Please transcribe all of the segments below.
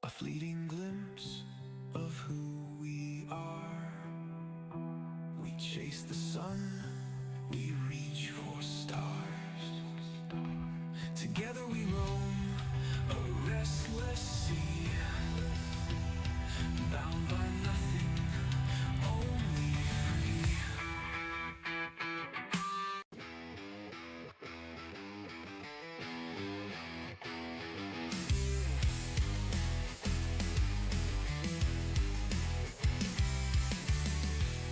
A fleeting glimpse of who we are. We chase the sun, we reach for stars. Together we roam a restless sea, bound by nothing, only free.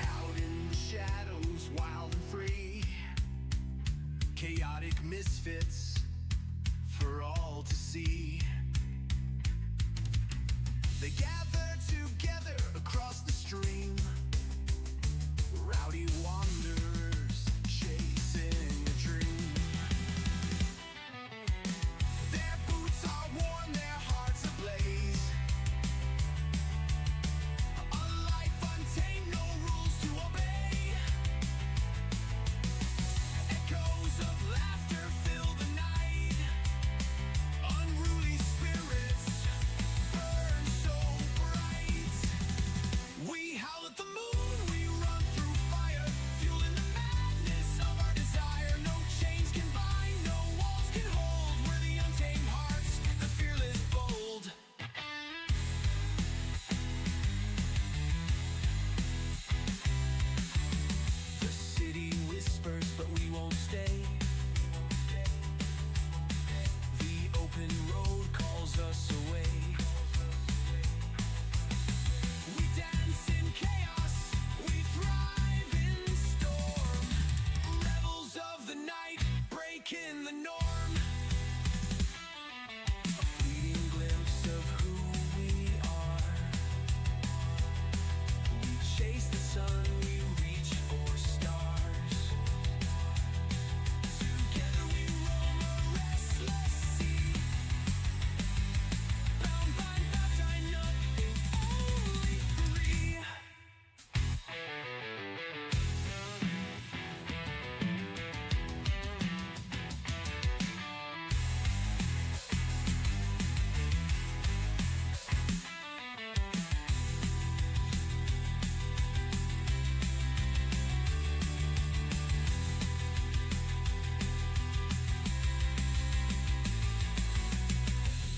Out in the shadows, wild and free, chaotic misfits for all to see. They gather together across the stream, rowdy wanderers chasing a dream. Their boots are worn, their hearts ablaze. A life untamed, no rules to obey. Echoes of laughter fill the night. Unruly spirits burn so bright. We howl at the moon, we run through fire, fueling the madness of our desire. No chains can bind, no walls can hold. We're the untamed hearts, the fearless bold. The city whispers, but we won't stay. The open road calls us away. We dance in chaos, we thrive in storm. Rebels of the night, breaking the norm. A fleeting glimpse of who we are. We chase the sun, we reach for stars. Together we roam a restless sea, bound by nothing, only free.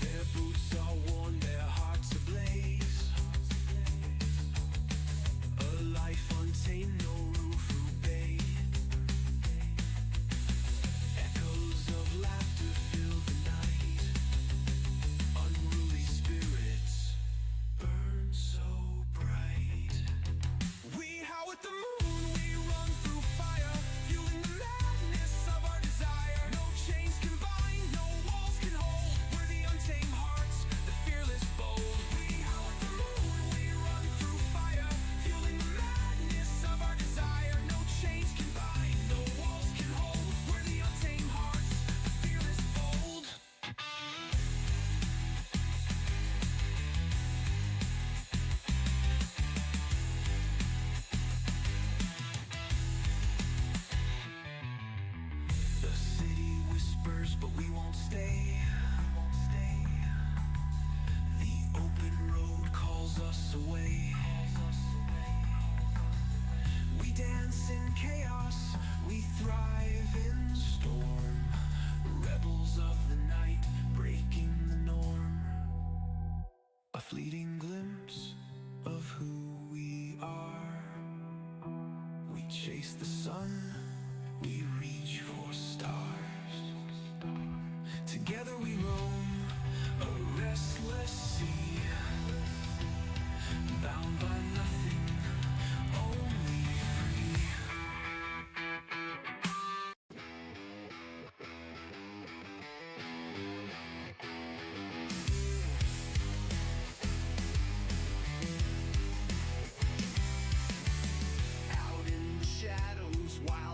Their boots are worn, their hearts ablaze. A life untamed, no roof who bay. Echoes of laughter fill the night. Unruly spirits burn so bright. We howl at the moon, we run through fire, fueling the madness of our desire. No chains can bind, no walls can hold. We're the untamed hearts, the fearless bold. We howl at the moon, we run through fire, fueling the madness of our desire. No chains can bind, no walls can hold. We're the untamed hearts, the fearless bold. The city whispers, but we won't stay. The open road calls us away. We dance in chaos, we thrive in storm. Rebels of the night, breaking the norm. A fleeting glimpse of who we are. We chase the sun, we reach for stars. Together we roam a restless sea, bound by nothing, only free. Out in the shadows, wild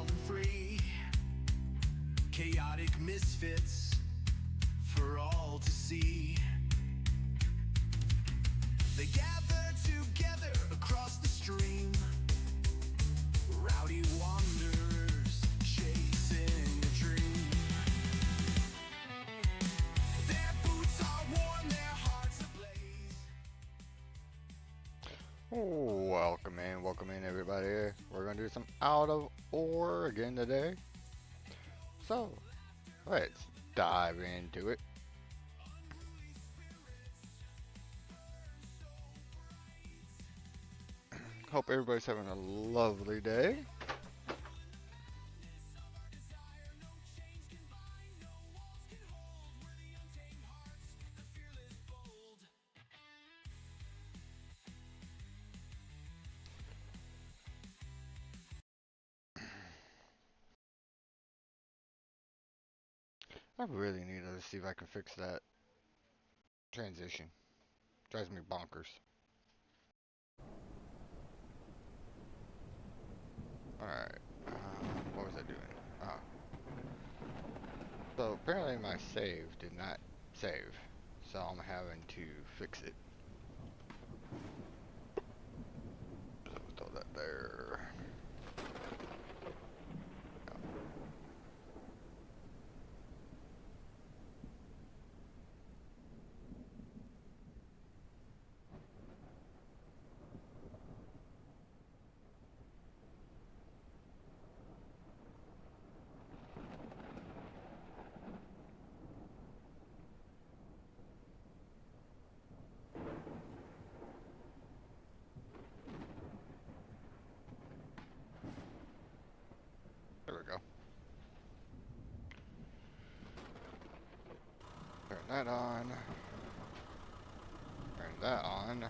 Welcome in everybody. We're gonna do some out of ore again today. So let's dive into it. Hope everybody's having a lovely day. I really need to see if I can fix that transition. Drives me bonkers. Alright. What was I doing? Oh. So apparently my save did not save. So I'm having to fix it. So throw that there. There we go. Turn that on. Turn that on.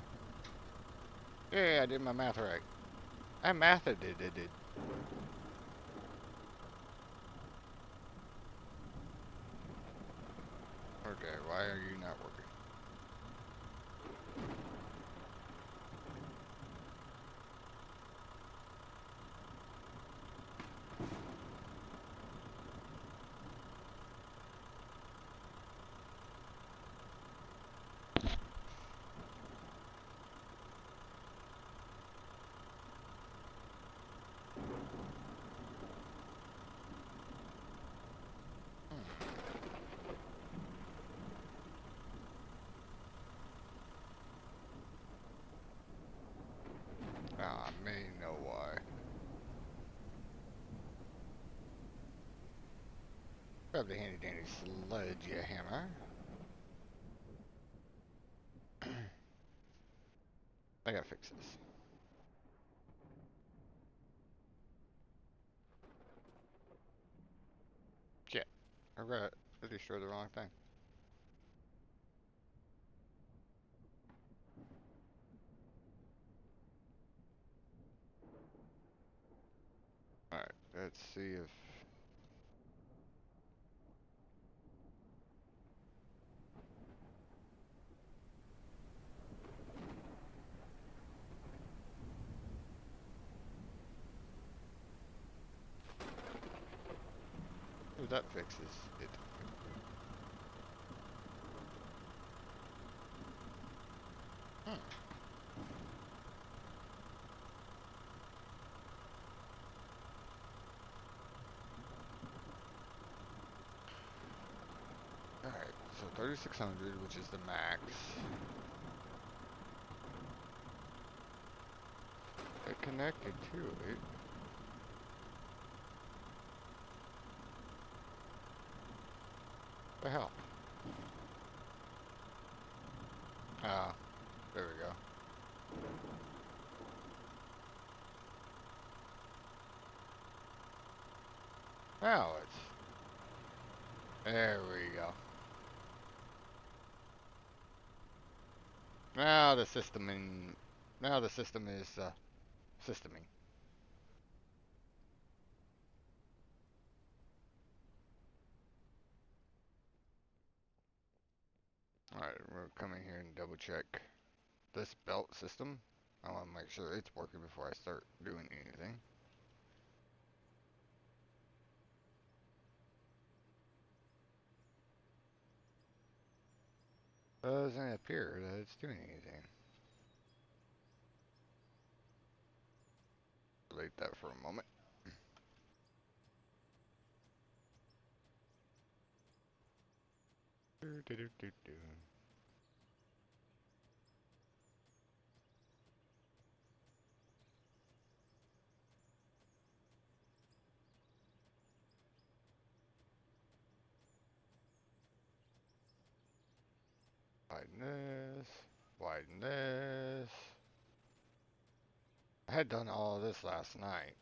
Yeah, I did my math right. I mathed it. Okay, why are you not working? I may know why. Grab the handy dandy sledgehammer. I gotta fix this. Shit. I destroyed the wrong thing. Alright, let's see if that fixes it. Hmm. Alright, so 3600, which is the max. It connected to it. The hell? Ah, there we go. Now it's... There we go. Now the Now the system is, systeming. Alright, we're coming here and double check this belt system. I want to make sure it's working before I start doing anything. Doesn't appear that it's doing anything. Delete that for a moment. Do, do, do, do, do. this, widen this. I had done all of this last night,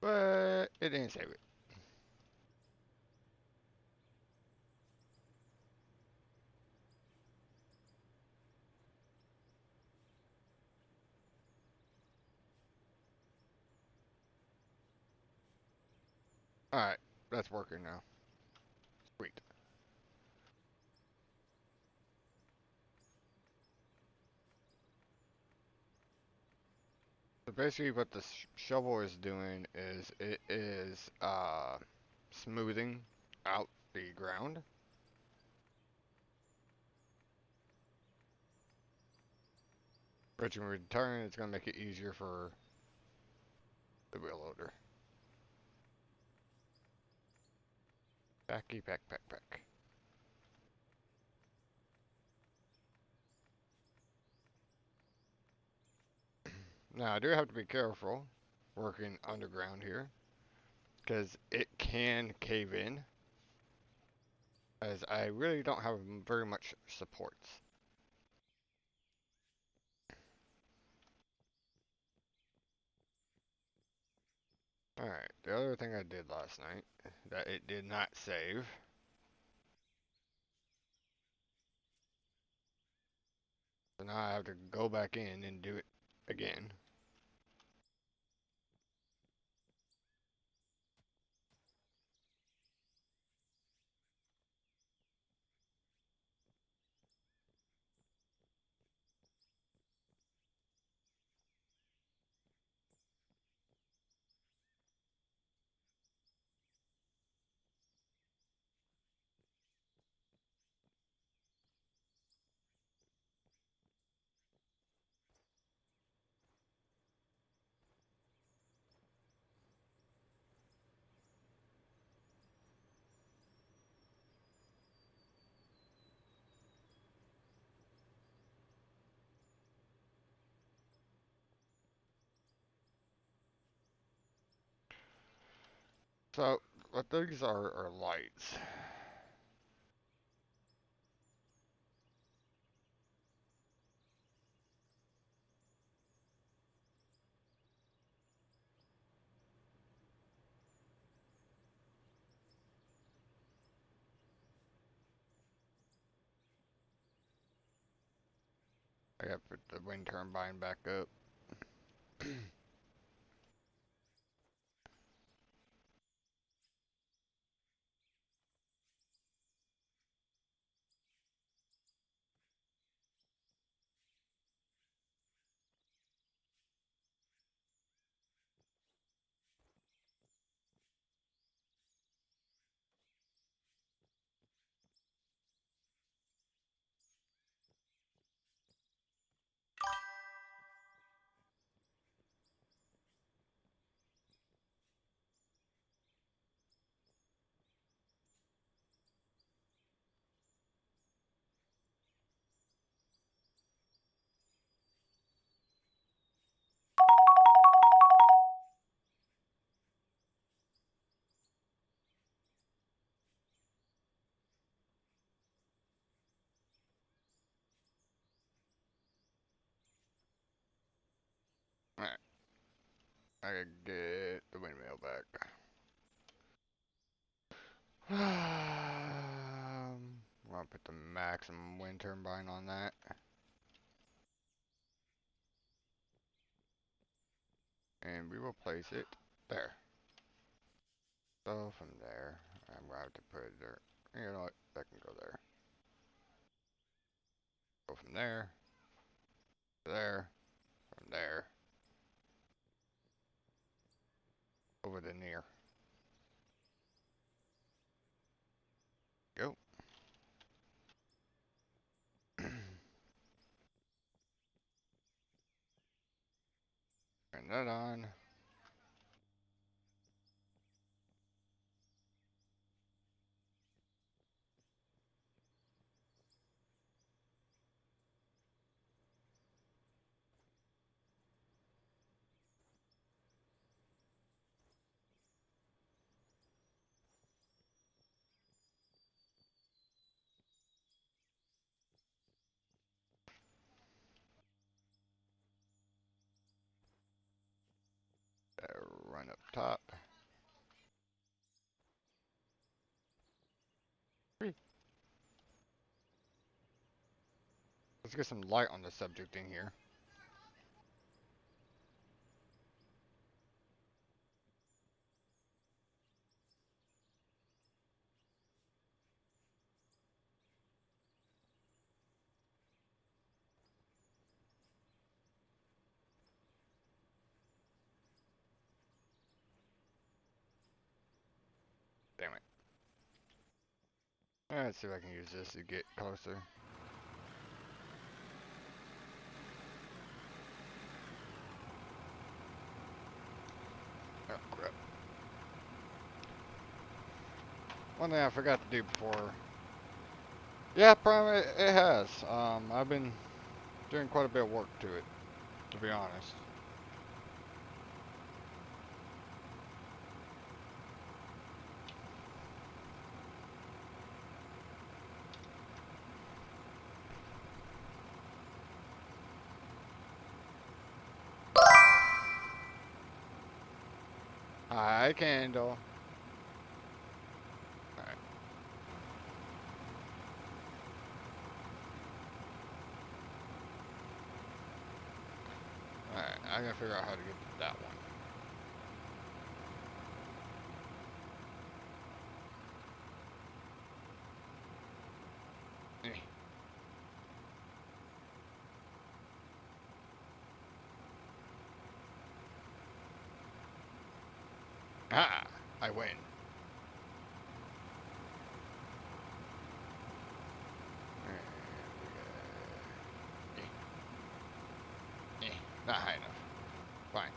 but it didn't save it. Alright, that's working now. Sweet. So basically what the shovel is doing is it is smoothing out the ground, which in return is going to make it easier for the wheel loader. Packy pack pack pack. Now I do have to be careful working underground here because it can cave in as I really don't have very much supports. Alright, the other thing I did last night that it did not save. So now I have to go back in and do it again. So what these are lights. I gotta put the wind turbine back up. Alright, I gotta get the windmill back. I'm gonna put the maximum wind turbine on that. And we will place it there. So from there, I'm gonna have to put it there. You know what? That can go there. Go from there, there, from there, over the near. Go. Turn that on. up top. Let's get some light on the subject in here. Damn it. Let's see if I can use this to get closer. Oh, crap. One thing I forgot to do before. Yeah, Prime, it has. I've been doing quite a bit of work to it, to be honest. Hi, Candle. Alright, alright. I gotta figure out how to get to that one. Eh. Ah, I win. Not high enough. Fine.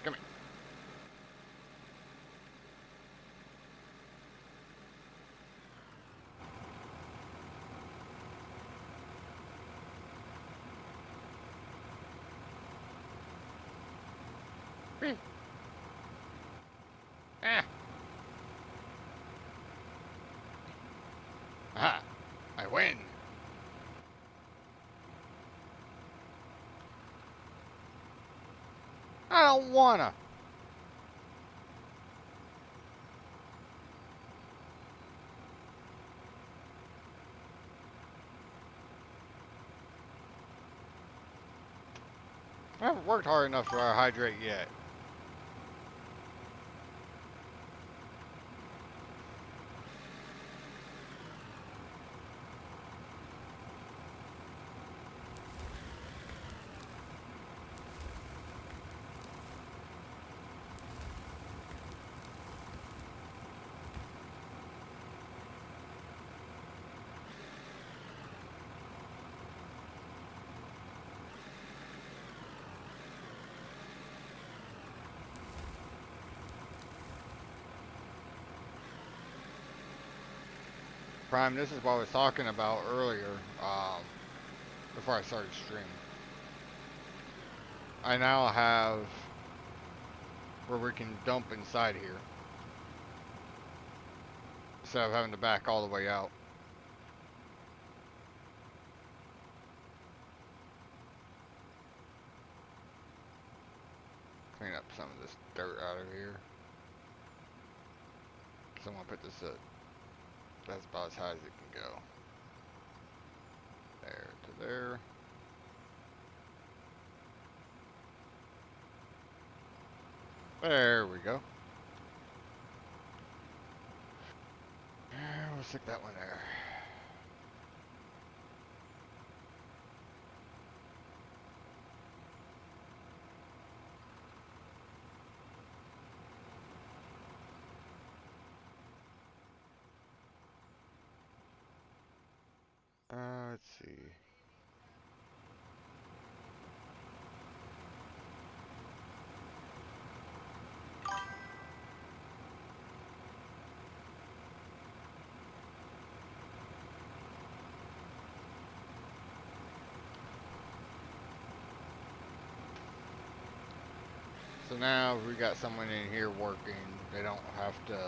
Come here. Ah. Aha. I win. I don't wanna. I haven't worked hard enough to hydrate yet. Prime, this is what I was talking about earlier, before I started streaming. I now have where we can dump inside here instead of having to back all the way out. Clean up some of this dirt out of here. So I'm gonna put this up. That's about as high as it can go. There to there. There we go. We'll stick that one there. Let's see. So now we got someone in here working. They don't have to.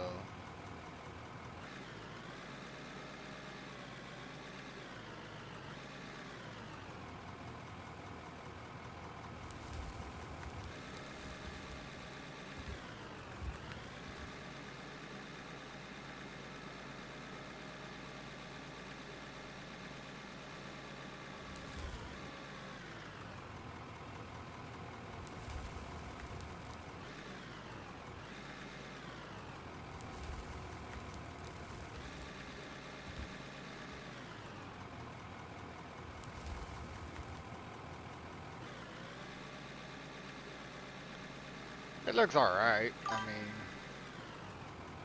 It looks alright. I mean,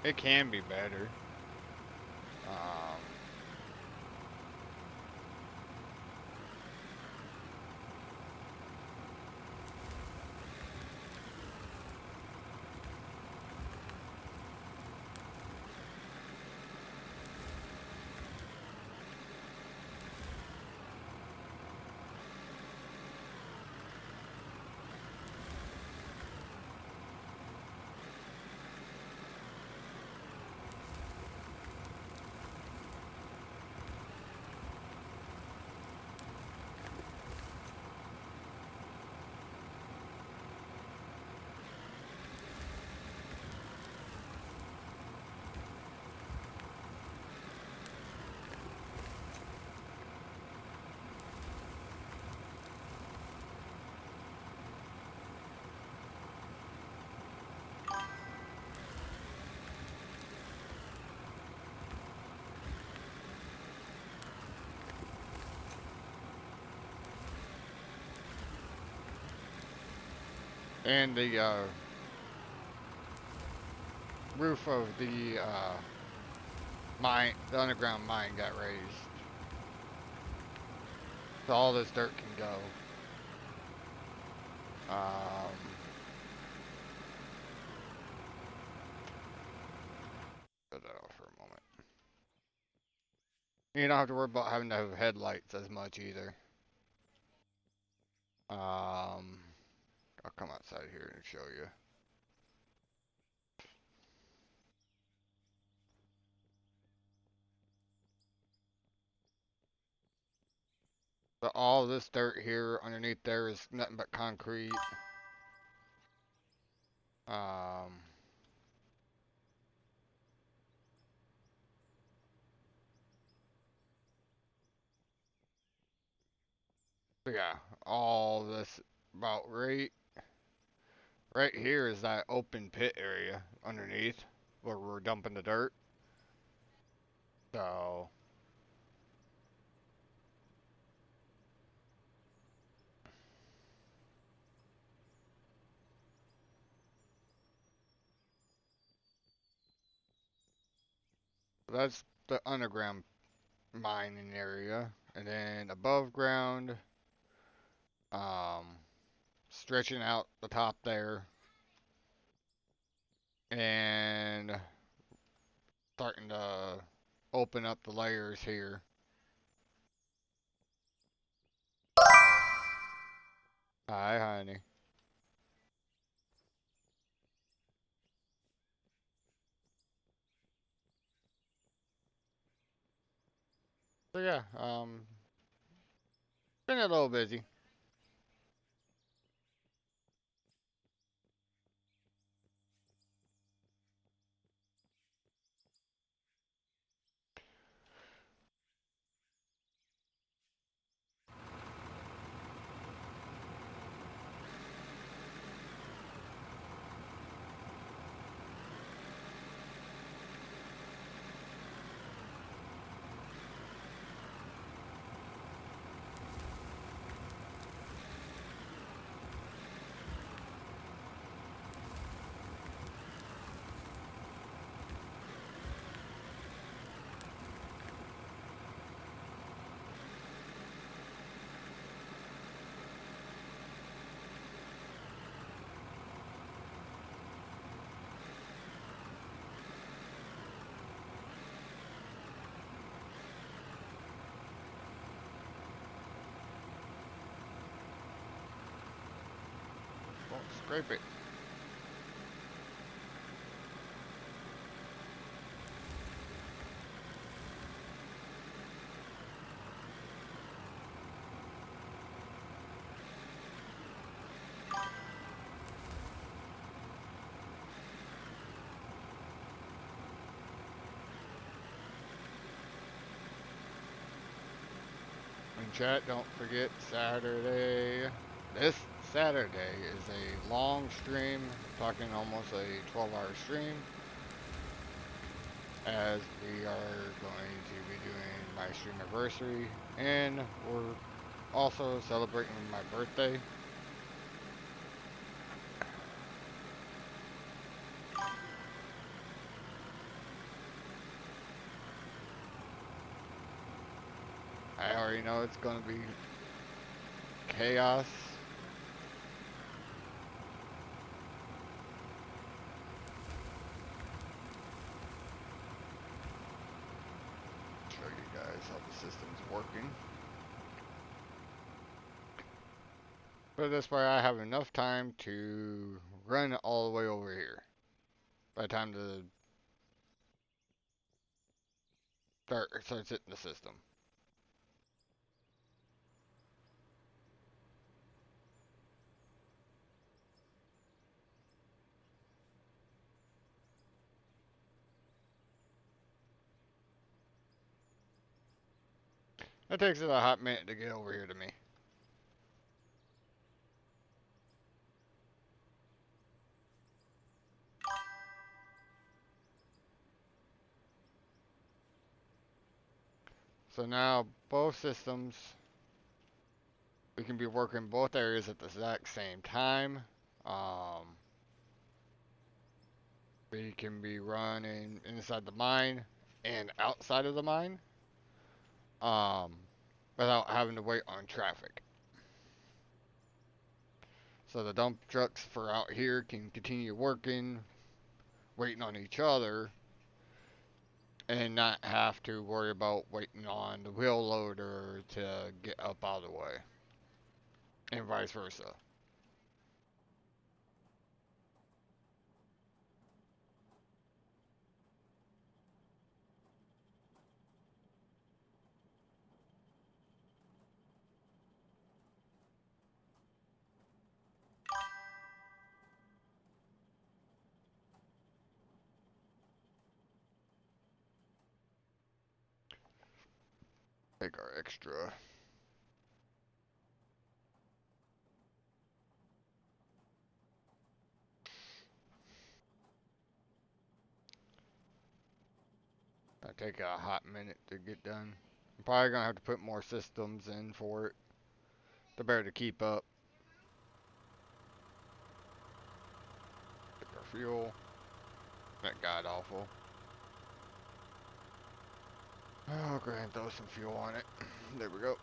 it can be better. Um, and the roof of the mine, the underground mine, got raised, so all this dirt can go. Put that off for a moment. You don't have to worry about having to have headlights as much either. I'll come outside here and show you. So all this dirt here underneath there is nothing but concrete. Um, so yeah, all this about right here is that open pit area underneath where we're dumping the dirt. So that's the underground mining area, and then above ground, um, stretching out the top there, and starting to open up the layers here. Hi, honey. So yeah, been a little busy. Don't scrape it. And chat, don't forget Saturday. This Saturday is a long stream, talking almost a 12-hour stream, as we are going to be doing my stream anniversary, and we're also celebrating my birthday. know it's gonna be chaos. Show you guys how the system's working. But this way I have enough time to run all the way over here. By the time the starts hitting the system. It takes it a hot minute to get over here to me. So now both systems, we can be working both areas at the exact same time. Um, we can be running inside the mine and outside of the mine um, without having to wait on traffic. So the dump trucks for out here can continue working, waiting on each other, and not have to worry about waiting on the wheel loader to get up out of the way, and vice versa. Take our extra. That'll take a hot minute to get done. I'm probably gonna have to put more systems in for it. They're better to keep up. Take our fuel. That god awful. Oh, go ahead and throw some fuel on it. There we go.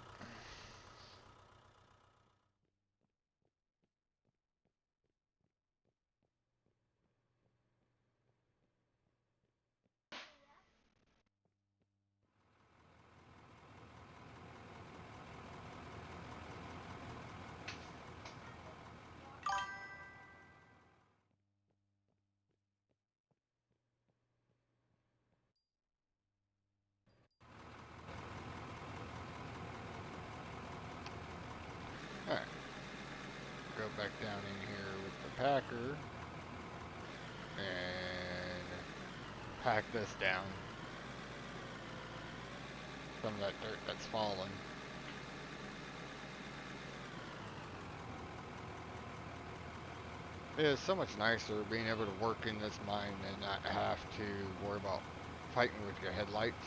Alright. Go back down in here with the packer. And pack this down. Some of that dirt that's fallen. It is so much nicer being able to work in this mine and not have to worry about fighting with your headlights.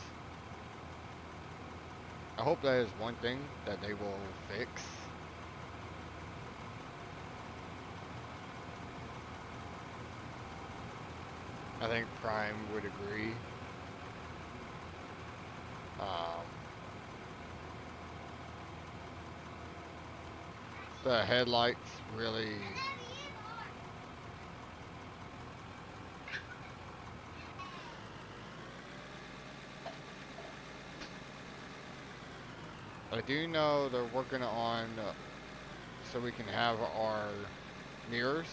I hope that is one thing that they will fix. I think Prime would agree. Um, the headlights really. I do know they're working on so we can have our mirrors.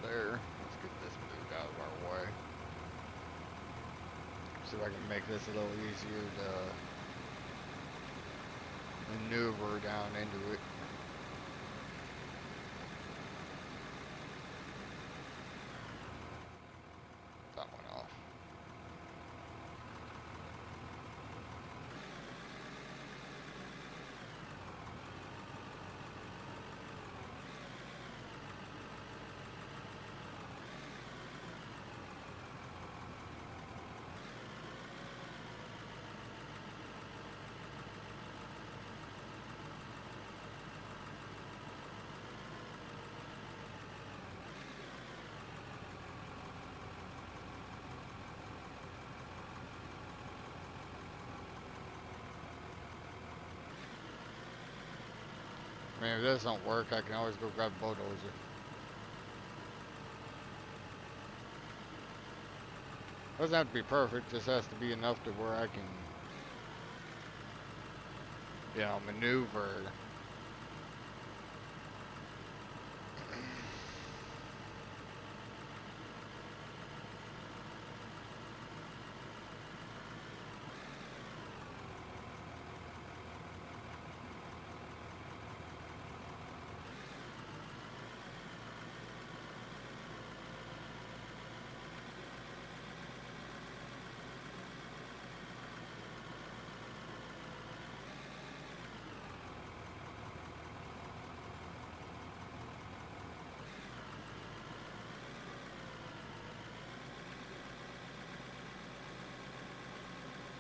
there. Let's get this moved out of our way. See if I can make this a little easier to maneuver down into it. That one off. I mean, if this don't work, I can always go grab a bulldozer. Doesn't have to be perfect, just has to be enough to where I can, maneuver.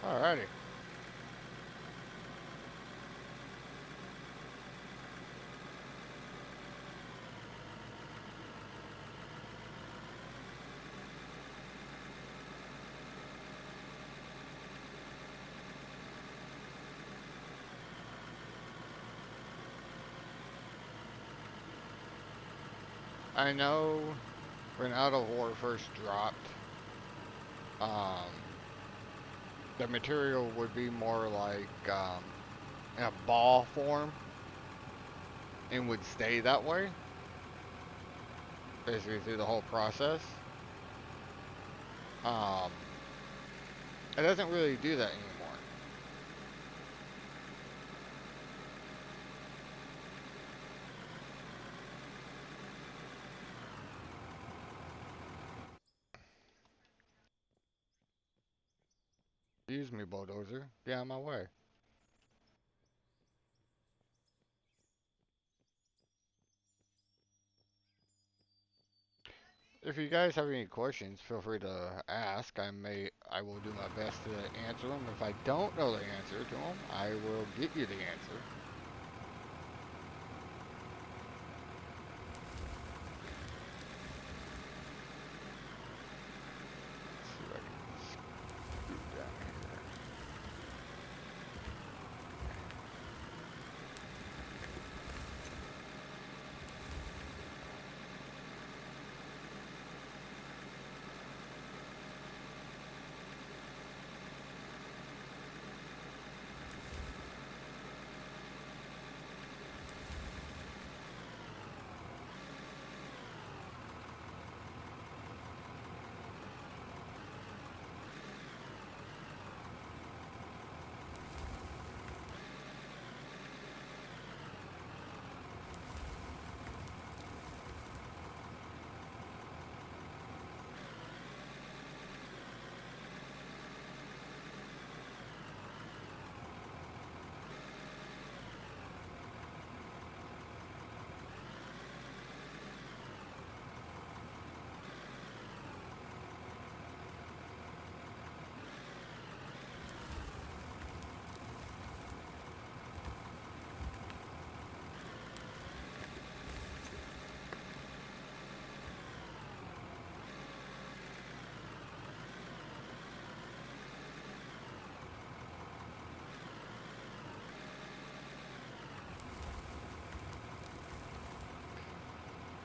Alrighty. I know when Out of War first dropped, um, the material would be more like in a ball form and would stay that way basically through the whole process. Um, it doesn't really do that anymore. Excuse me, bulldozer. Get out of my way. If you guys have any questions, feel free to ask. I will do my best to answer them. If I don't know the answer to them, I will get you the answer. Let's see if I can scoot down here.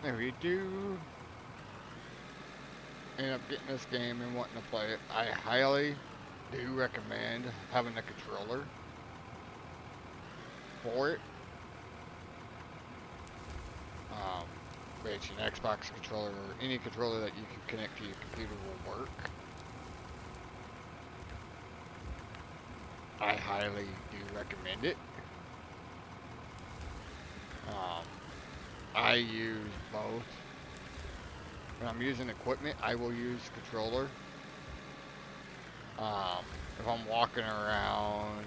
If you do end up getting this game and wanting to play it, I highly do recommend having a controller for it. Um, which an Xbox controller or any controller that you can connect to your computer will work. I highly do recommend it. Um, I use both. When I'm using equipment, I will use controller. If I'm walking around,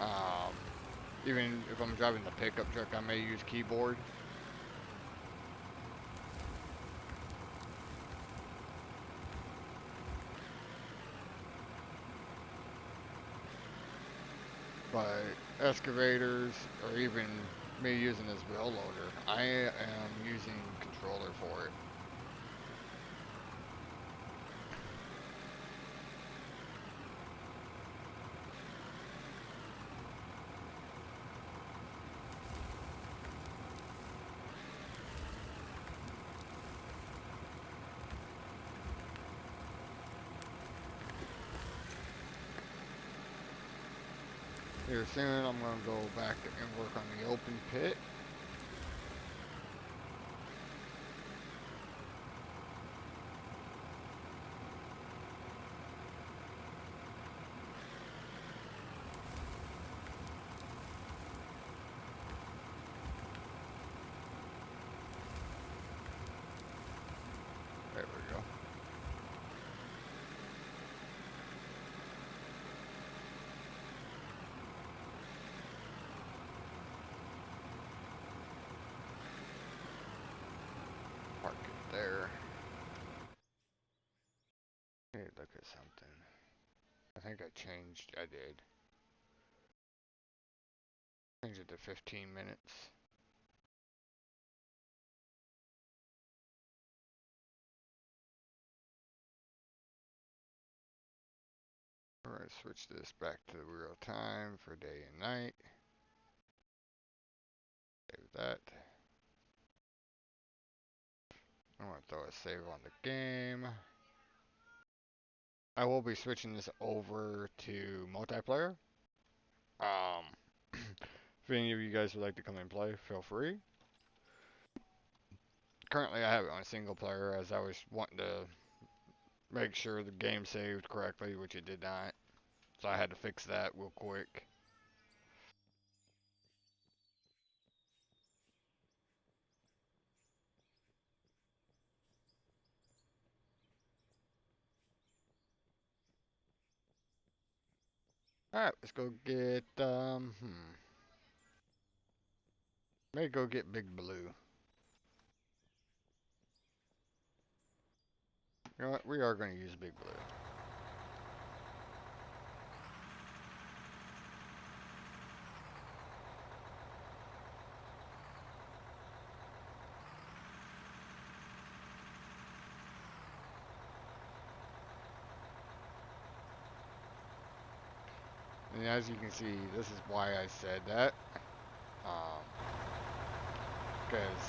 um, even if I'm driving the pickup truck, I may use keyboard. But excavators, or even me using this wheel loader, I am using controller for it. Here soon, I'm going to go back and work on the open pit. There we go. Park it there. Hey, look at something. I think I did. Changed it to 15 minutes. We're going to switch this back to real time for day and night. Save that. I'm going to throw a save on the game. I will be switching this over to multiplayer. Um, if any of you guys would like to come and play, feel free. Currently, I have it on single player as I was wanting to make sure the game saved correctly, which it did not. So I had to fix that real quick. Alright, let's go get, Maybe go get Big Blue. You know what? We are going to use Big Blue. And as you can see, this is why I said that. Because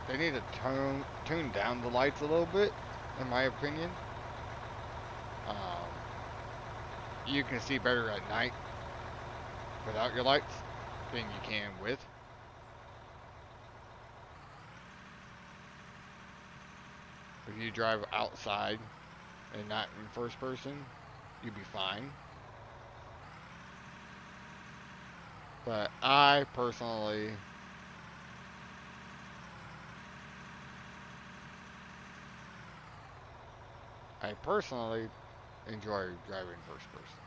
they need to tune down the lights a little bit, in my opinion. Um, you can see better at night without your lights than you can with. If you drive outside and not in first person, you'd be fine. But I personally enjoy driving first person.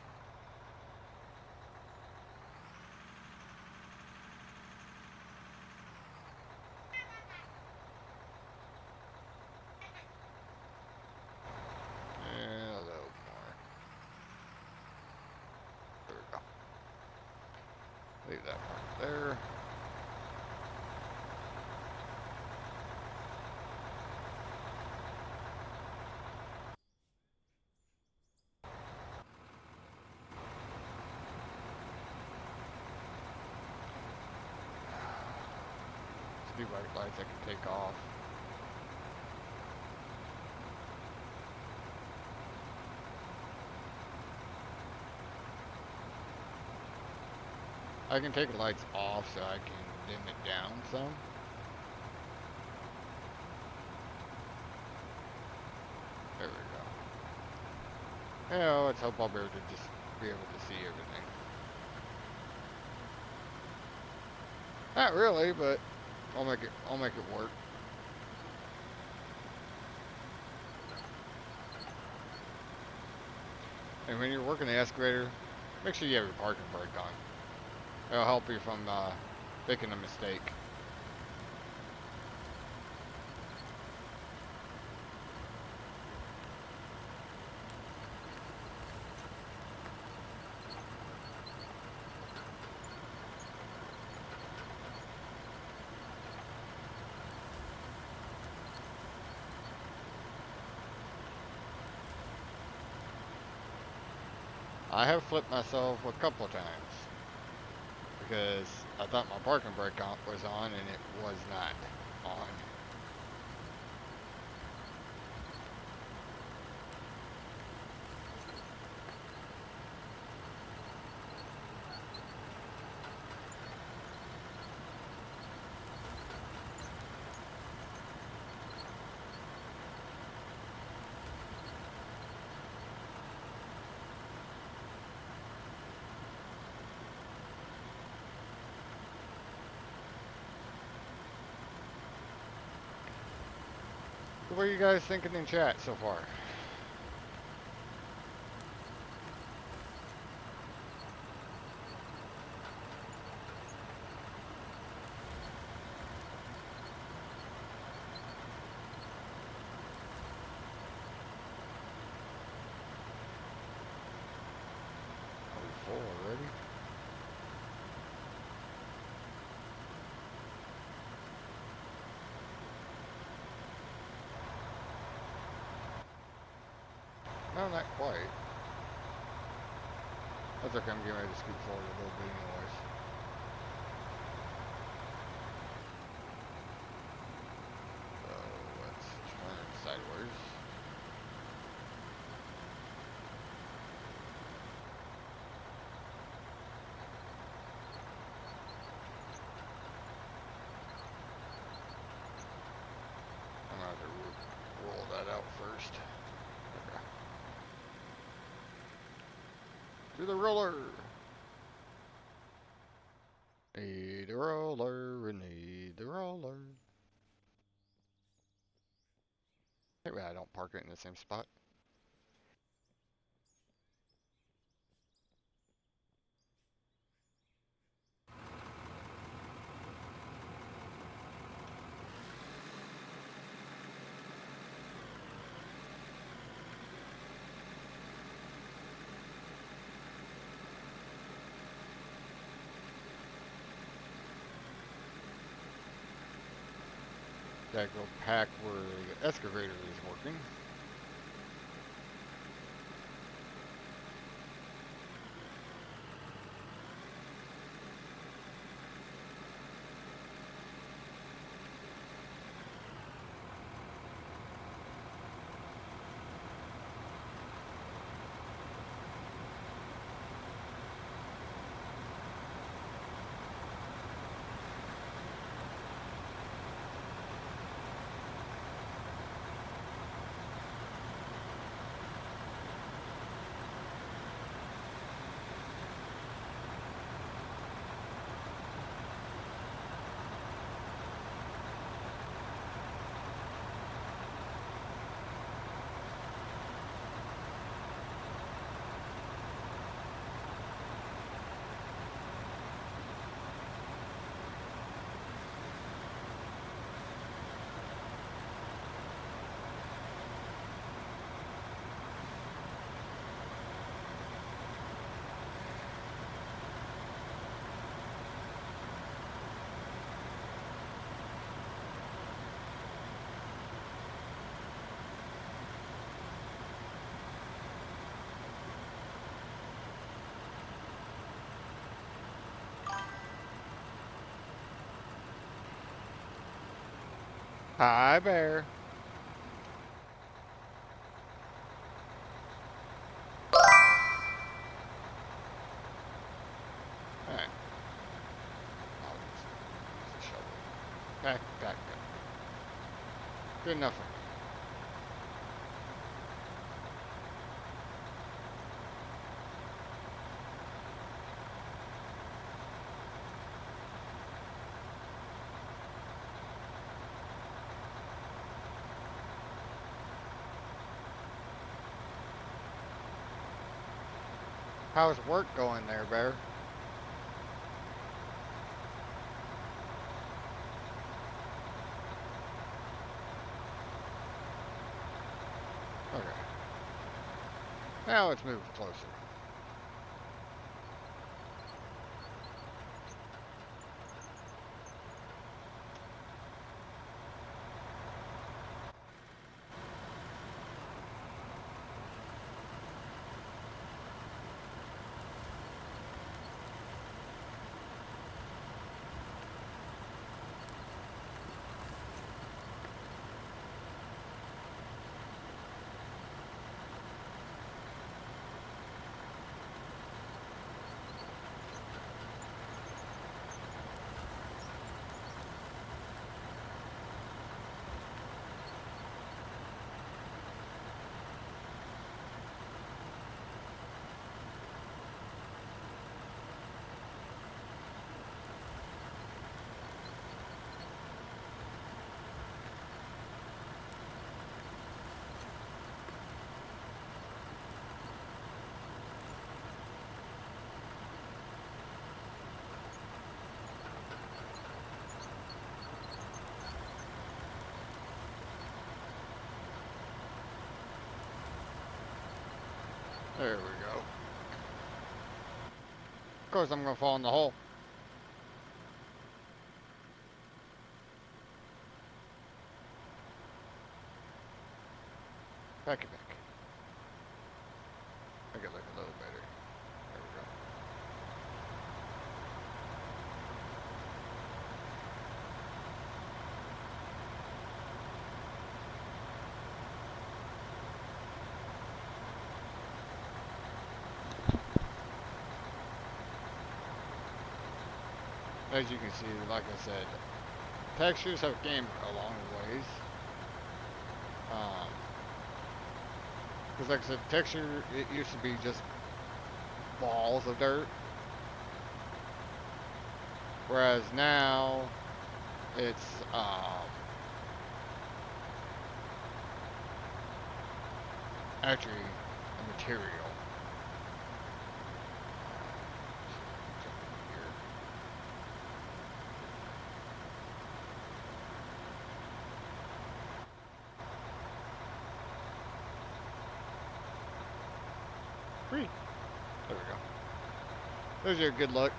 And a little more. There we go. Leave that part there. Speed brake lights I can take off. I can take the lights off so I can dim it down some. There we go. Yeah, let's hope I'll be able to just be able to see everything. Not really, but I'll make it work. And when you're working the excavator, make sure you have your parking brake on. It'll help you from making a mistake. I have flipped myself a couple of times because I thought my parking brake was on and it was not on. So what are you guys thinking in chat so far? Are we full already? No, not quite. That's okay, I'm getting ready to scoot forward a little bit anyways. So let's turn sideways. I'm gonna have to roll that out first. Okay. To the roller! Need the roller, need the roller. Maybe I don't park it in the same spot. Gotta go pack where the excavator is working. Hi, Bear. Alright. Back. Good enough for me. How's work going there, Bear? Okay. Now let's move closer. There we go. Of course, I'm gonna fall in the hole. Back it back. Make it look a little better. There we go. As you can see, like I said, textures have gained a long ways. Because like I said, texture, it used to be just balls of dirt. Whereas now, it's, actually a material. Free. There we go. There's your good luck.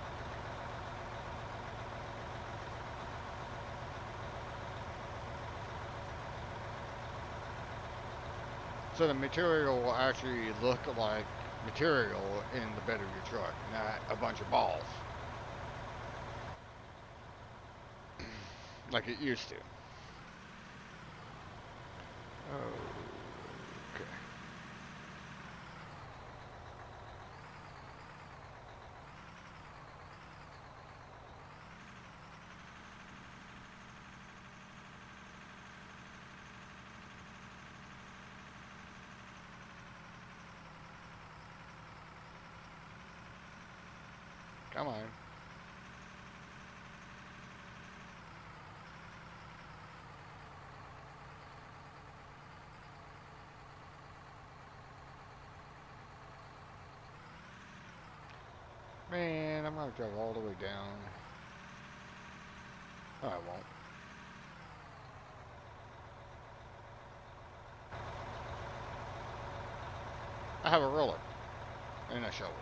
So the material will actually look like material in the bed of your truck, not a bunch of balls like it used to. Okay. Come on. Man, I'm gonna drive all the way down. Oh, I won't. I have a roller and a shovel.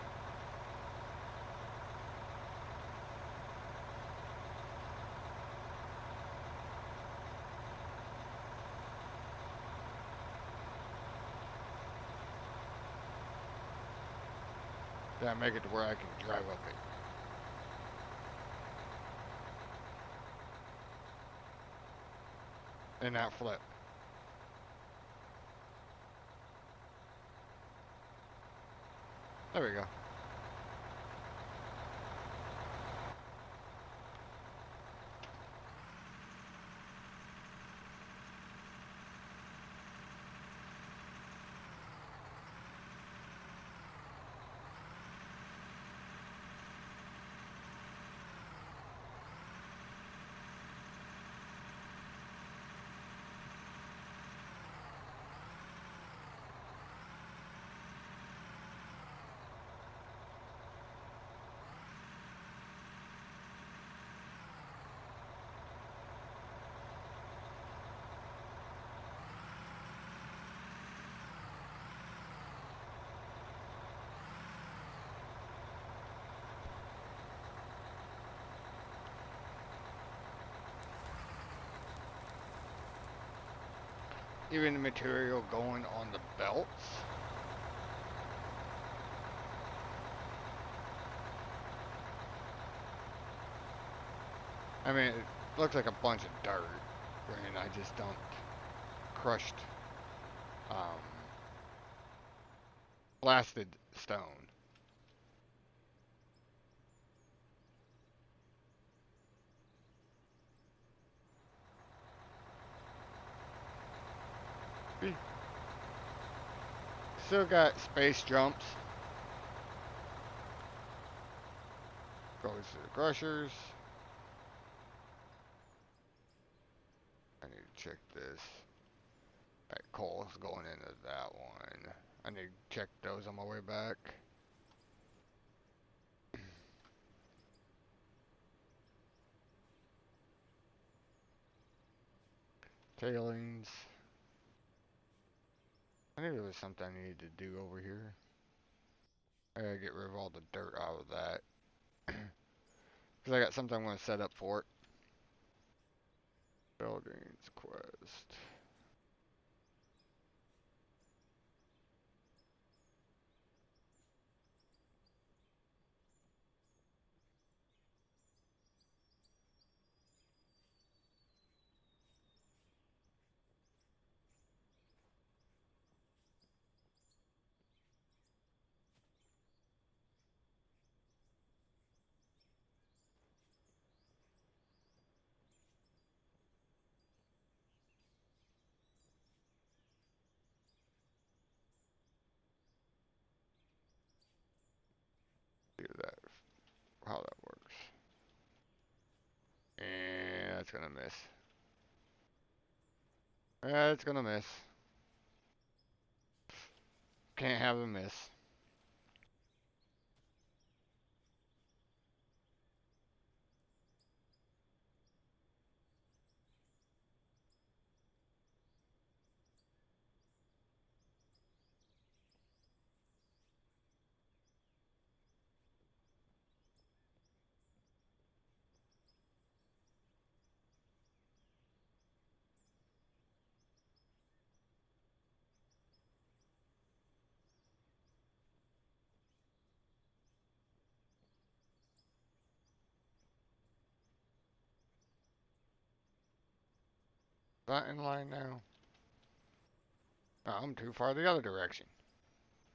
Then I make it to where I can drive up it. And not flip. There we go. even the material going on the belts. I mean, it looks like a bunch of dirt, and I just dumped crushed, um, blasted stone. We still got space jumps. Goes to the crushers. I need to check this. Alright, coal's going into that one. I need to check those on my way back. Tailings. I knew there was something I needed to do over here. I gotta get rid of all the dirt out of that. Because I got something I'm going to set up for it. Buildings, quest. Do that. How that works. And that's going to miss. It's going to miss. Can't have a miss. That in line now. Oh, I'm too far the other direction.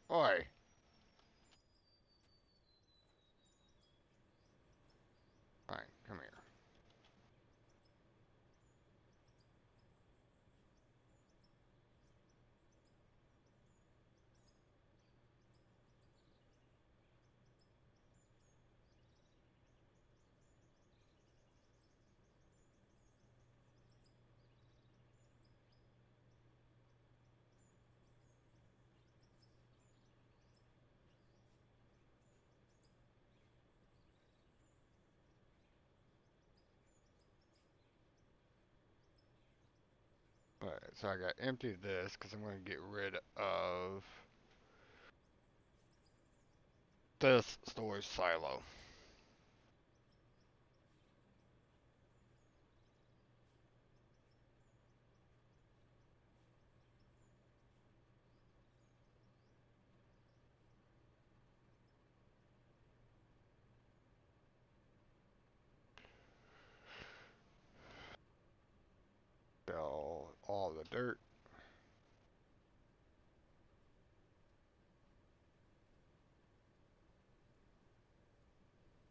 Oi. Fine, come here. Alright, so I got emptied this because I'm going to get rid of this storage silo. All the dirt.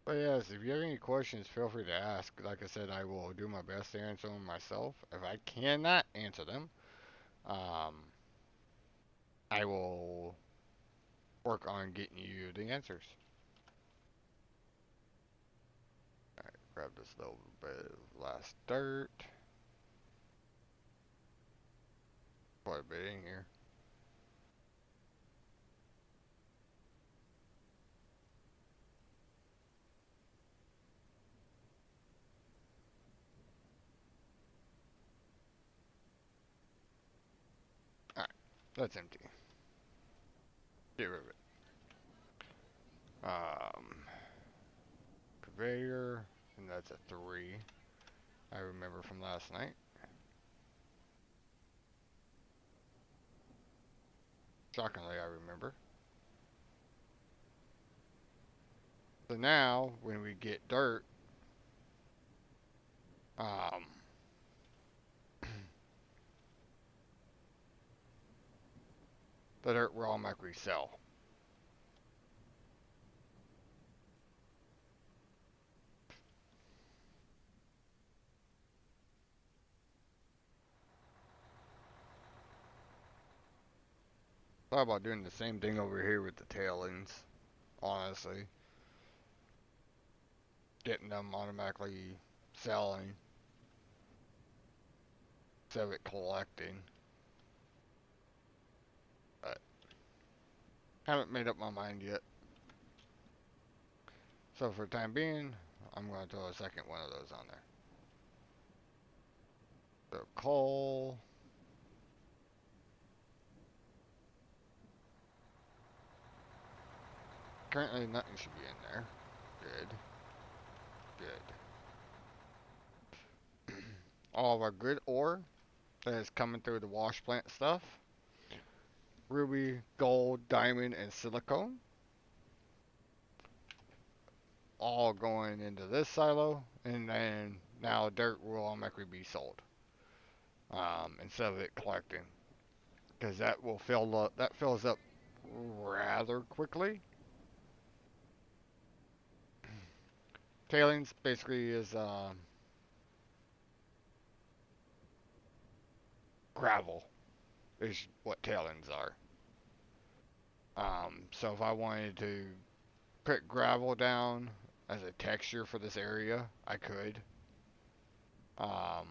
But yes, if you have any questions, feel free to ask. Like I said, I will do my best to answer them myself. If I cannot answer them, um, I will work on getting you the answers. Alright, grab this little bit of last dirt. Quite a bit in here. Alright, that's empty. Get rid of it. Conveyor, and that's a 3. I remember from last night. Shockingly, I remember. So now, when we get dirt, um, the dirt will automatically sell. Thought about doing the same thing over here with the tailings, honestly. Getting them automatically selling instead of it collecting. But haven't made up my mind yet. So for the time being, I'm going to throw a second one of those on there. So coal. Currently nothing should be in there. Good. Good. All of our good ore that is coming through the wash plant stuff. Ruby, gold, diamond, and silicone. All going into this silo. And then now dirt will automatically be sold. Instead of it collecting. Because that will fill up, that fills up rather quickly. Tailings basically is gravel is what tailings are. So if I wanted to put gravel down as a texture for this area, I could. Um,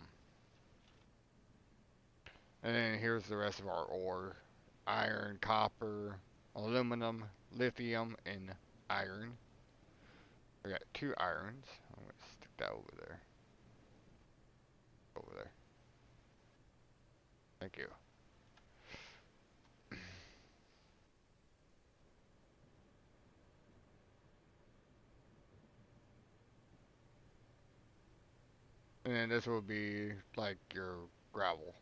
and then here's the rest of our ore: iron, copper, aluminum, lithium, and iron. We got 2 irons. I'm gonna stick that over there. Over there. Thank you. And then this will be like your gravel.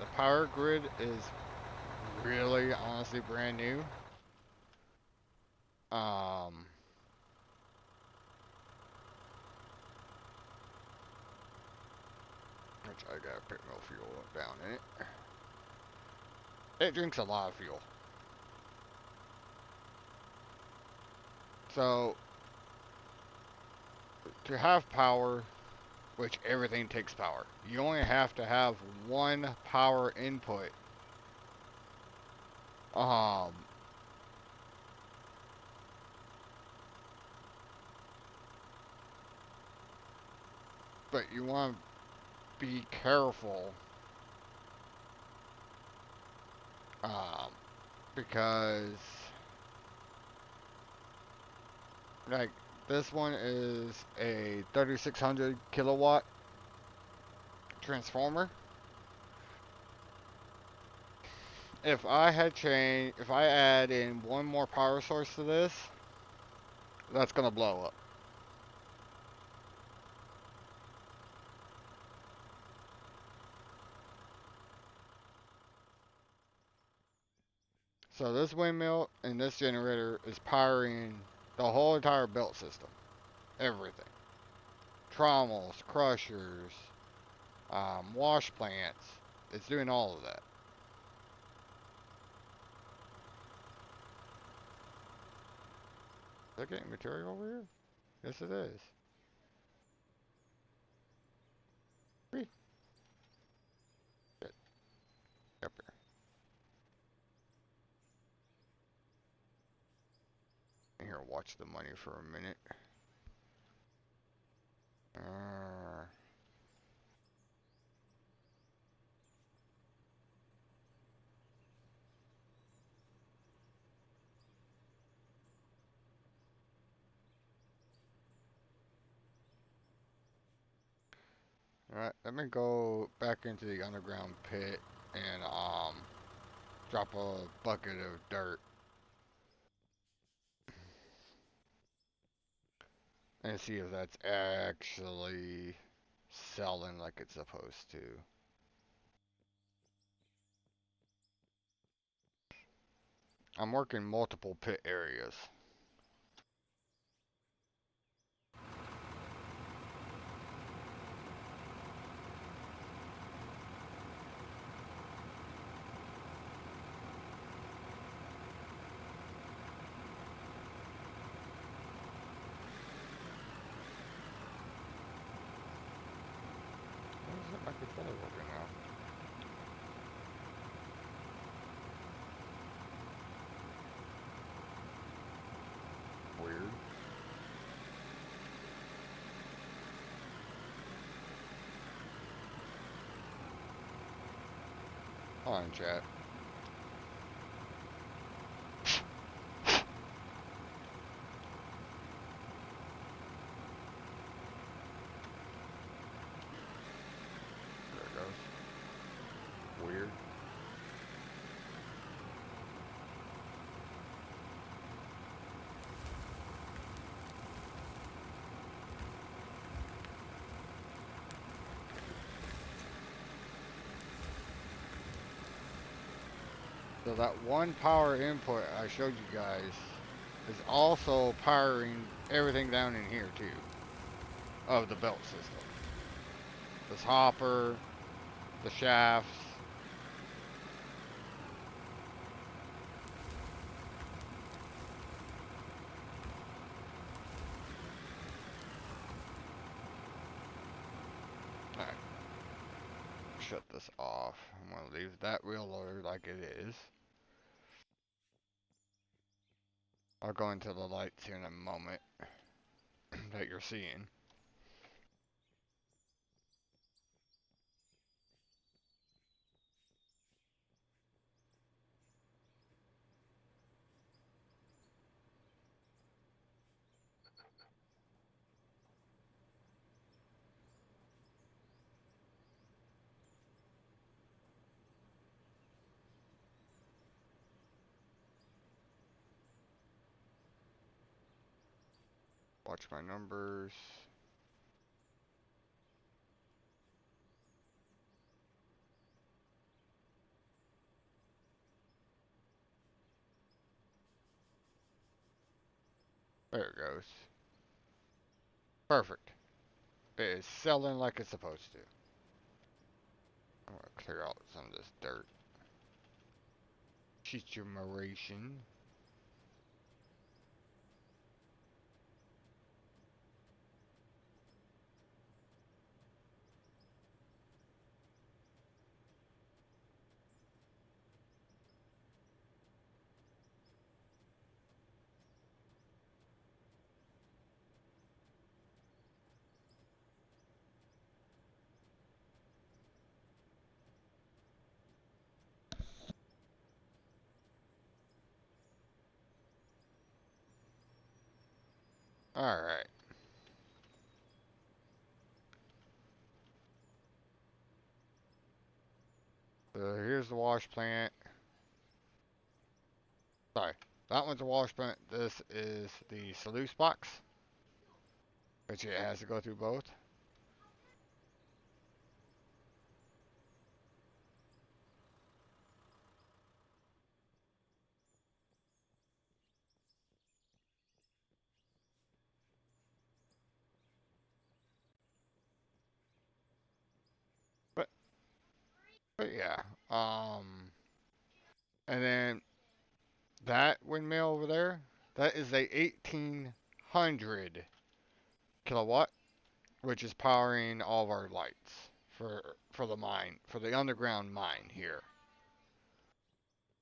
The power grid is really honestly brand new. Um, which I gotta put no fuel down in it. It drinks a lot of fuel. So to have power, which everything takes power, you only have to have one power input. Um, but you want to be careful. Um, because like this one is a 3600 kilowatt transformer. If I add in one more power source to this, that's gonna blow up. So this windmill and this generator is powering the whole entire belt system. Everything. Trommels, crushers, wash plants. It's doing all of that. Is that getting material over here? Yes, it is. Whee! Get up here. Here, watch the money for a minute. Uh, Alright, let me go back into the underground pit and drop a bucket of dirt and see if that's actually selling like it's supposed to. I'm working multiple pit areas. Why isn't my controller working now? Weird. Hold on, chat. There it goes. Weird. So that one power input I showed you guys is also powering everything down in here too of the belt system. This hopper, the shafts. Alright, shut this off. I'm gonna leave that wheel loader like it is. I'll go into the lights here in a moment that you're seeing. Watch my numbers. There it goes. Perfect. It is selling like it's supposed to. I'm gonna clear out some of this dirt. Chitumeration. Alright. So here's the wash plant. Sorry. That one's a wash plant. This is the sluice box, which it has to go through both. But but yeah. And then that windmill over there, that is a 1800 kilowatt, which is powering all of our lights for the mine, for the underground mine here.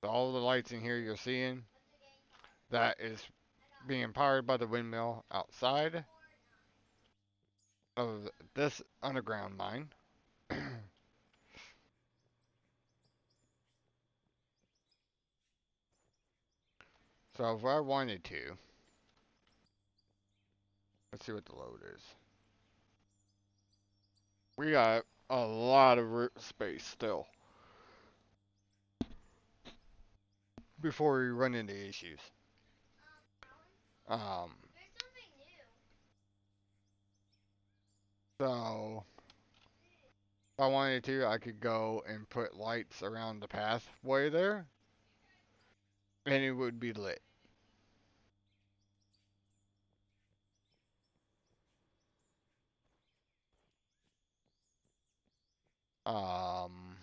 So all the lights in here you're seeing, that is being powered by the windmill outside of this underground mine. So if I wanted to, let's see what the load is. We got a lot of space still before we run into issues. Um, So, if I wanted to, I could go and put lights around the pathway there, and it would be lit. Um,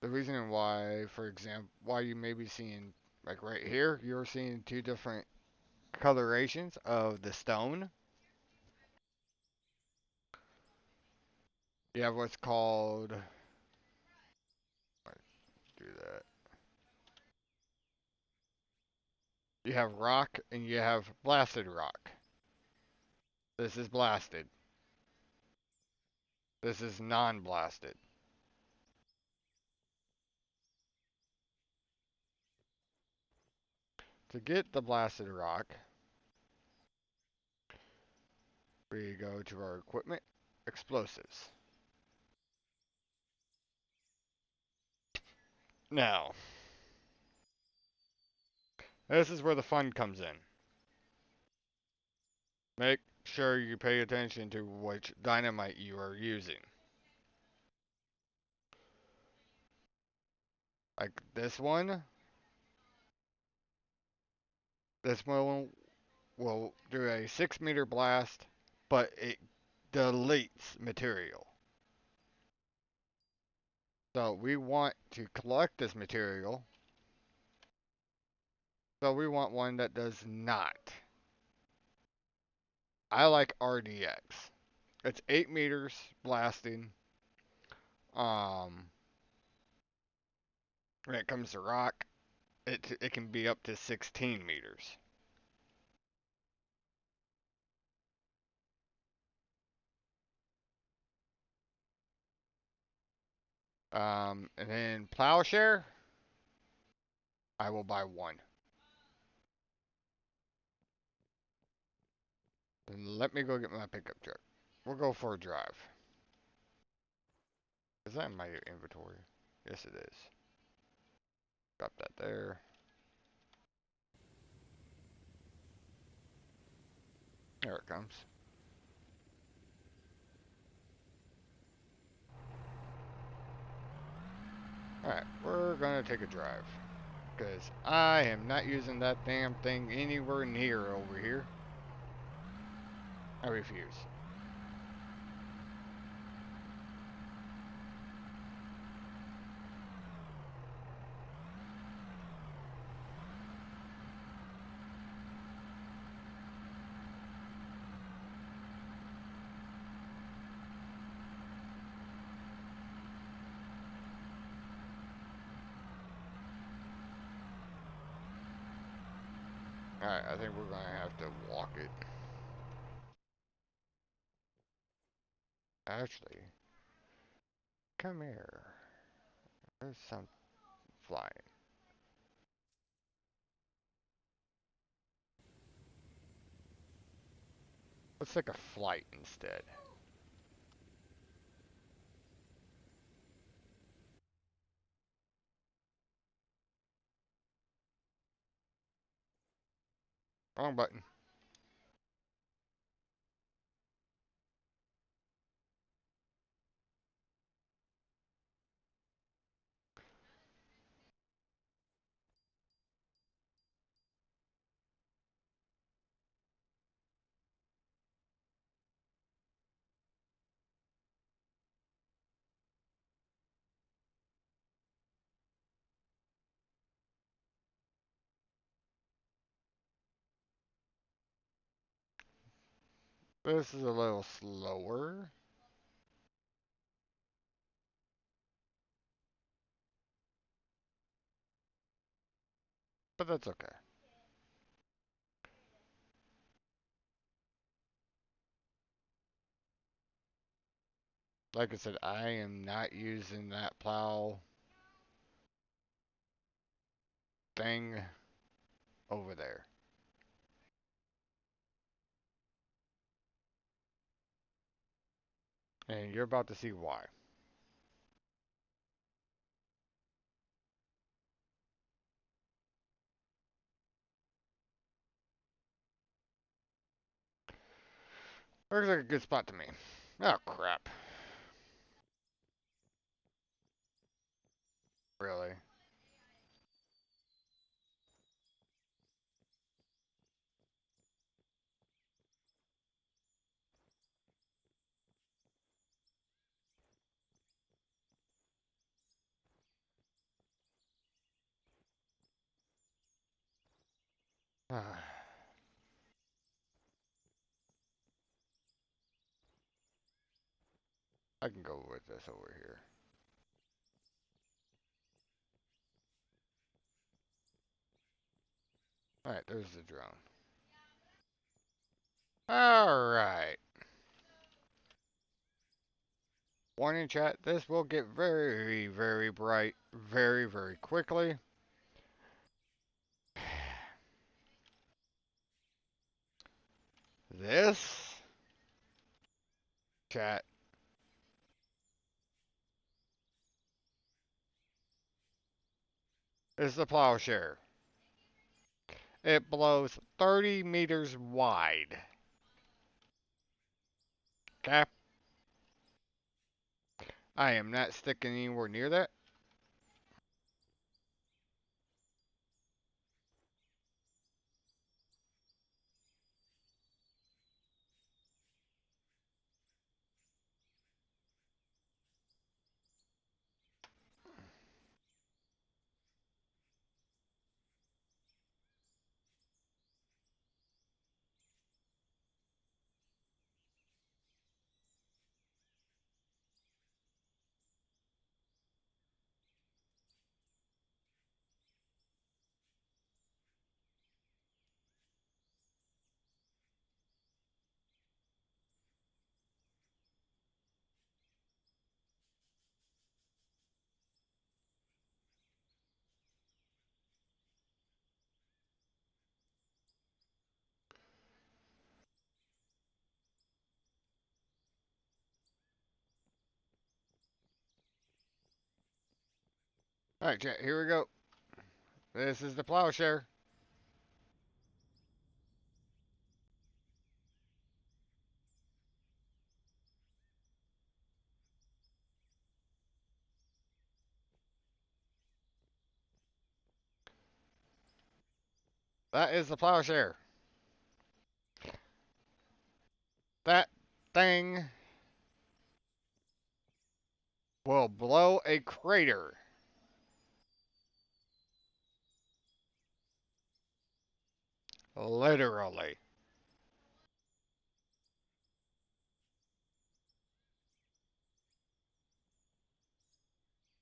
the reason why, for example, why you may be seeing, like right here, you're seeing two different colorations of the stone. You have what's called, let's do that. You have rock and you have blasted rock. This is blasted. This is non-blasted. To get the blasted rock, we go to our equipment, explosives. Now, this is where the fun comes in. Make sure you pay attention to which dynamite you are using. Like this one will do a 6 meter blast, but it deletes material. So we want to collect this material. So we want one that does not. I like RDX. It's 8 meters blasting. Um, when it comes to rock, it can be up to 16 meters. And then plowshare, I will buy one. Then let me go get my pickup truck. We'll go for a drive. Is that in my inventory? Yes, it is. Drop that there. There it comes. Alright, we're gonna take a drive. Because I am not using that damn thing anywhere near over here. I refuse. Alright, I think we're gonna have to walk it. Actually, come here. There's some flying. Let's take a flight instead. Wrong button. This is a little slower, but that's okay. Like I said, I am not using that plow thing over there. And you're about to see why. Looks like a good spot to me. Oh, crap. Really? I can go with this over here. Alright, there's the drone. Alright. Warning chat, this will get very, very bright very, very quickly. This chat is the plowshare. It blows 30 meters wide. Okay? I am not sticking anywhere near that. Alright, chat, here we go. This is the plowshare. That is the plowshare. That thing will blow a crater. Literally.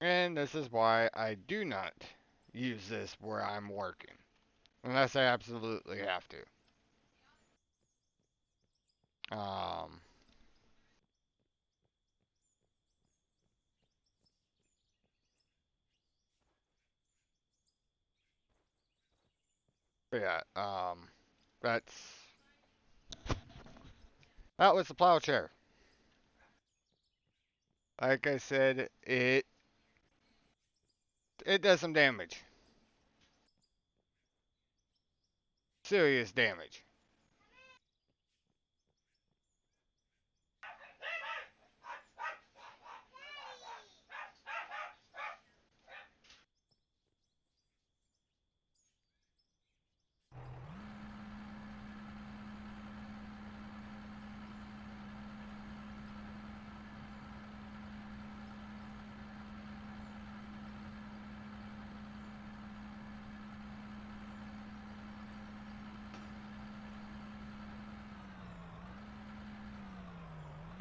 And this is why I do not use this where I'm working. Unless I absolutely have to. Um, but yeah, that's that was the plowshare. Like I said, it does some damage. Serious damage.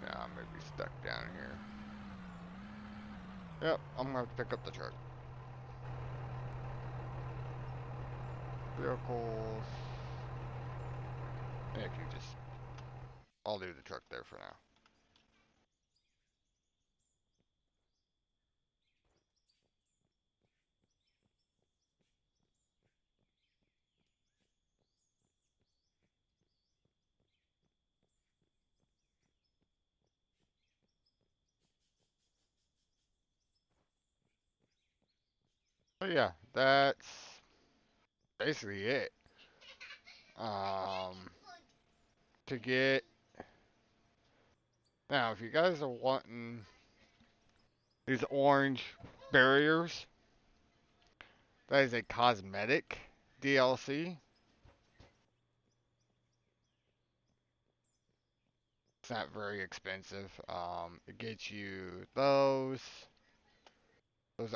Yeah, I may be stuck down here. Yep, I'm gonna have to pick up the truck. Vehicles. Yeah, can you just I'll leave the truck there for now. But yeah, that's basically it. Um, to get Now, if you guys are wanting these orange barriers, that is a cosmetic DLC. It's not very expensive. It gets you those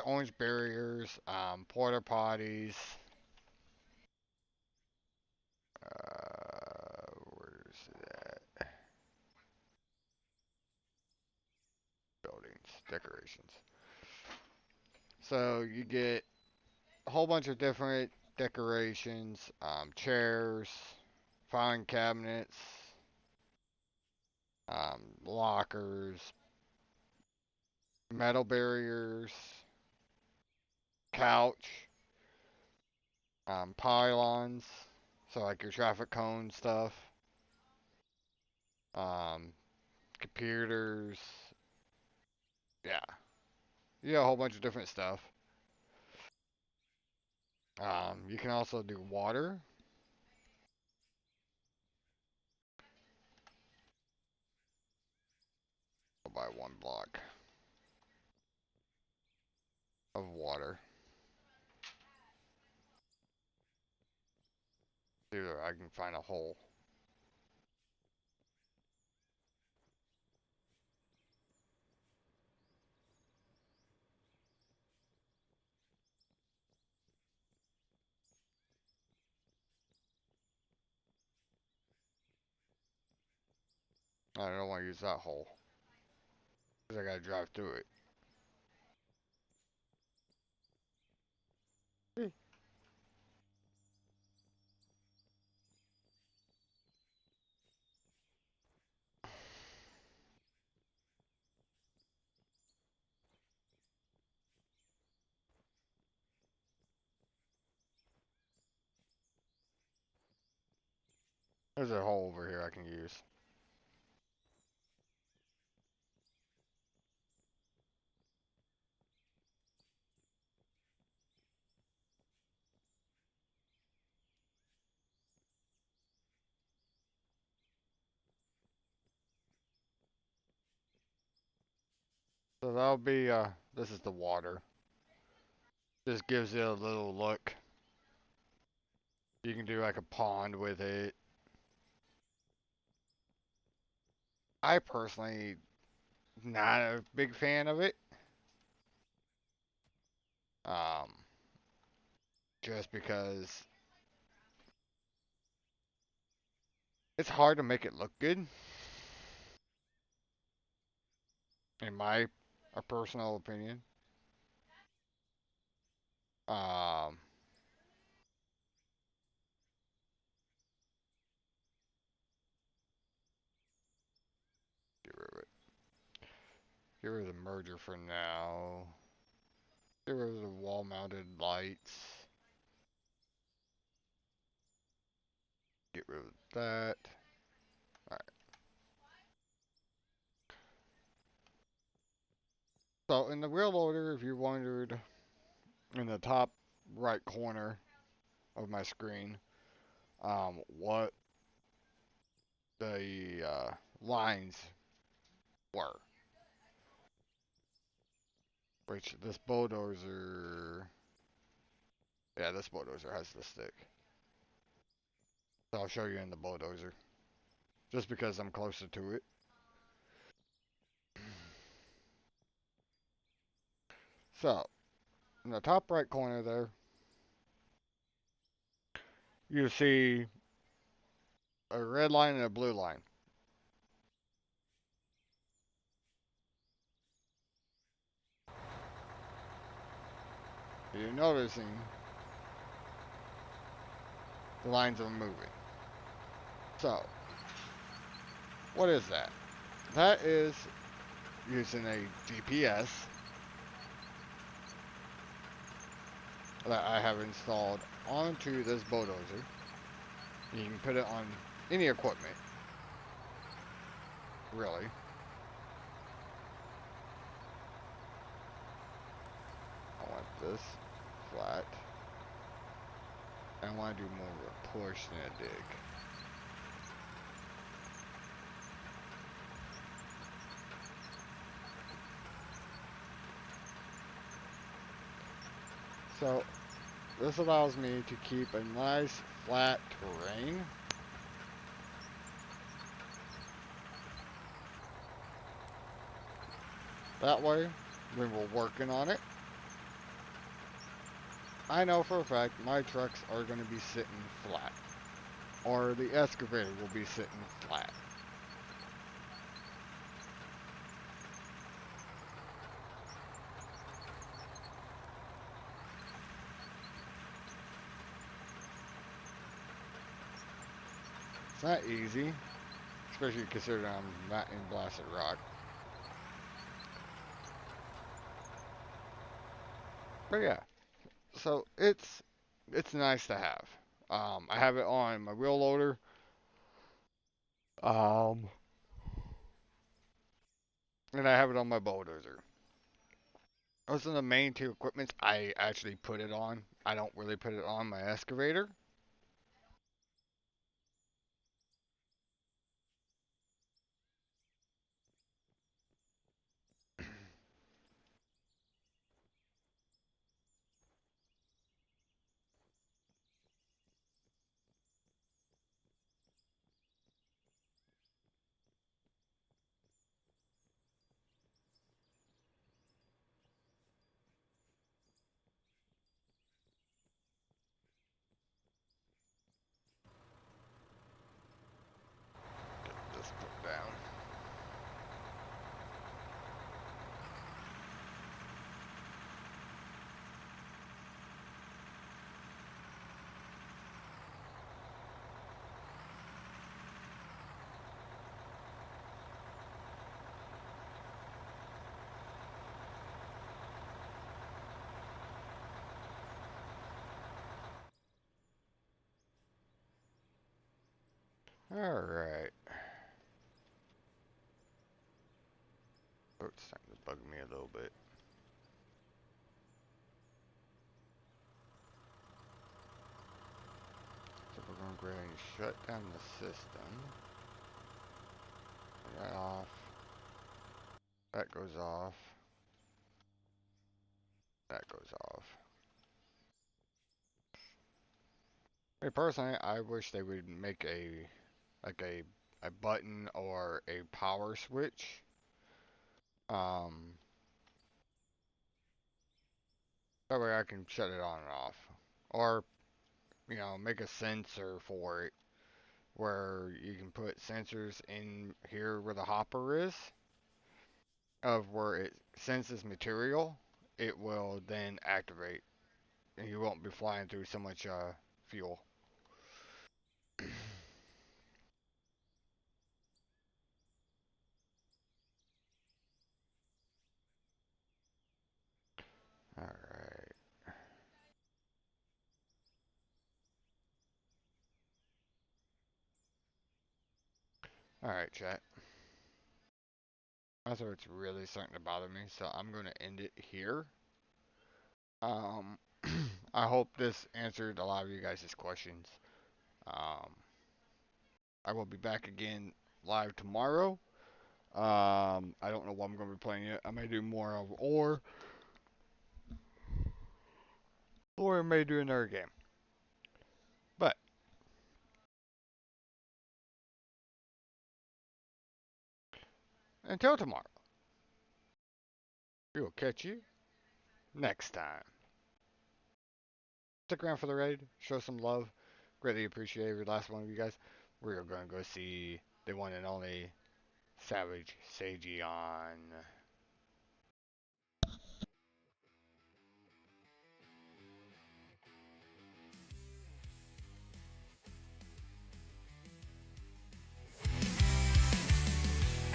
orange barriers, porta potties. Where's that? Buildings, decorations. So you get a whole bunch of different decorations, chairs, filing cabinets, lockers, metal barriers, couch, pylons, so like your traffic cone stuff, um, computers, yeah, you got a whole bunch of different stuff. You can also do water. I'll buy one block of water. See if I can find a hole. I don't want to use that hole because I gotta drive through it. Hmm. There's a hole over here I can use. So that'll be, this is the water. This gives it a little look. You can do like a pond with it. I personally not a big fan of it. Um, just because it's hard to make it look good, in my a personal opinion. Um, get rid of it. Get rid of the merger for now. Get rid of the wall-mounted lights. Get rid of that. Alright. So in the wheel loader, if you wondered, in the top right corner of my screen, what the lines were. Which this bulldozer, yeah, this bulldozer has the stick. So I'll show you in the bulldozer, just because I'm closer to it. So in the top right corner there, you see a red line and a blue line. You're noticing the lines are moving. So what is that? That is using a GPS that I have installed onto this bulldozer. You can put it on any equipment, really. I want this flat. I want to do more of a push than a dig. So this allows me to keep a nice flat terrain. That way, when we're working on it, I know for a fact my trucks are going to be sitting flat. Or the excavator will be sitting flat. It's not easy, especially considering I'm not in blasted rock. But yeah, so it's nice to have. I have it on my wheel loader. Um, and I have it on my bulldozer. Those are the main two equipments I actually put it on. I don't really put it on my excavator. Get this put down. Alright. Oh, it's starting to bug me a little bit. So we're going to go ahead and shut down the system. Turn that off. That goes off. That goes off. Hey, personally, I wish they would make like a button or a power switch. Um, that way I can shut it on and off. Or, make a sensor for it where you can put sensors in here where the hopper is of where it senses material. It will then activate and you won't be flying through so much fuel. Alright. Alright, chat. That's where it's really starting to bother me, so I'm going to end it here. Um, I hope this answered a lot of you guys' questions. Um, I will be back again live tomorrow. I don't know what I'm going to be playing yet. I may do more of or I may do another game. But until tomorrow, we will catch you next time. Stick around for the raid. Show some love. Greatly appreciate every last one of you guys. We are going to go see the one and only Savage Sagion.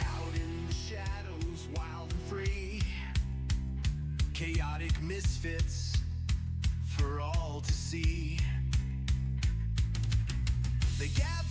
Out in the shadows, wild and free. Chaotic misfits for all to see. They gather